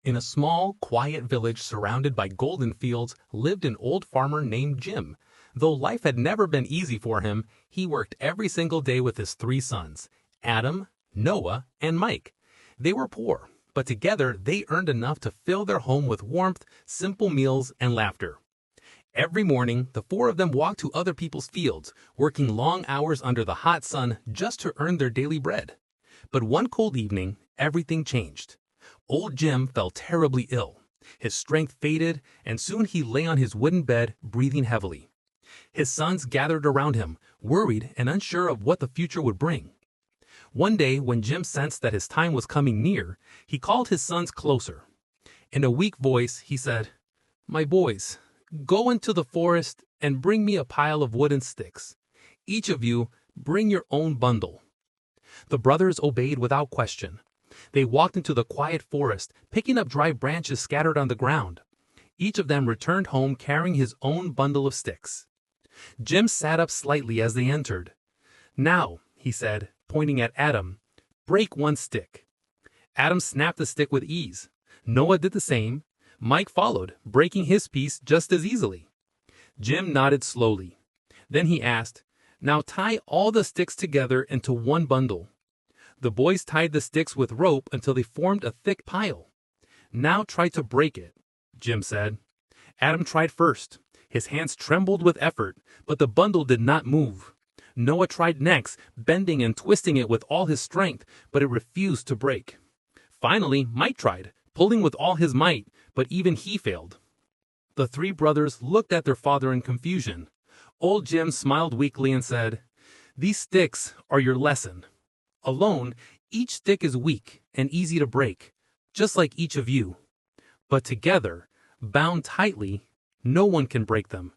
In a small, quiet village surrounded by golden fields lived an old farmer named Jim. Though life had never been easy for him, he worked every single day with his three sons, Adam, Noah, and Mike. They were poor, but together they earned enough to fill their home with warmth, simple meals, and laughter. Every morning, the four of them walked to other people's fields, working long hours under the hot sun just to earn their daily bread. But one cold evening, everything changed. Old Jim fell terribly ill. His strength faded, and soon he lay on his wooden bed, breathing heavily. His sons gathered around him, worried and unsure of what the future would bring. One day, when Jim sensed that his time was coming near, he called his sons closer. In a weak voice, he said, "My boys, go into the forest and bring me a pile of wooden sticks. Each of you, bring your own bundle." The brothers obeyed without question. They walked into the quiet forest, picking up dry branches scattered on the ground. Each of them returned home carrying his own bundle of sticks. Jim sat up slightly as they entered. "Now," he said, pointing at Adam, "break one stick." Adam snapped the stick with ease. Noah did the same. Mike followed, breaking his piece just as easily. Jim nodded slowly. Then he asked, "Now tie all the sticks together into one bundle." The boys tied the sticks with rope until they formed a thick pile. "Now try to break it," Jim said. Adam tried first. His hands trembled with effort, but the bundle did not move. Noah tried next, bending and twisting it with all his strength, but it refused to break. Finally, Mike tried, pulling with all his might, but even he failed. The three brothers looked at their father in confusion. Old Jim smiled weakly and said, "These sticks are your lesson. Alone, each stick is weak and easy to break, just like each of you. But together, bound tightly, no one can break them,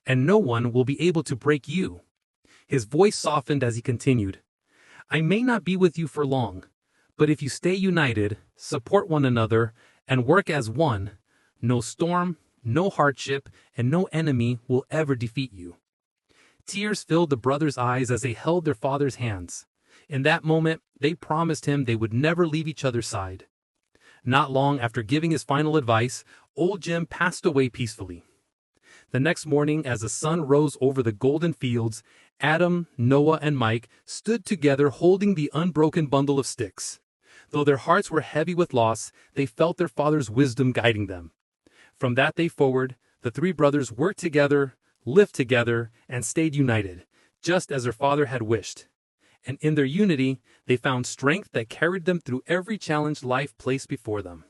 and no one will be able to break you." His voice softened as he continued, "I may not be with you for long, but if you stay united, support one another, and work as one, no storm, no hardship, and no enemy will ever defeat you." Tears filled the brothers' eyes as they held their father's hands. In that moment, they promised him they would never leave each other's side. Not long after giving his final advice, old Jim passed away peacefully. The next morning, as the sun rose over the golden fields, Adam, Noah, and Mike stood together holding the unbroken bundle of sticks. Though their hearts were heavy with loss, they felt their father's wisdom guiding them. From that day forward, the three brothers worked together, lived together, and stayed united, just as their father had wished. And in their unity, they found strength that carried them through every challenge life placed before them.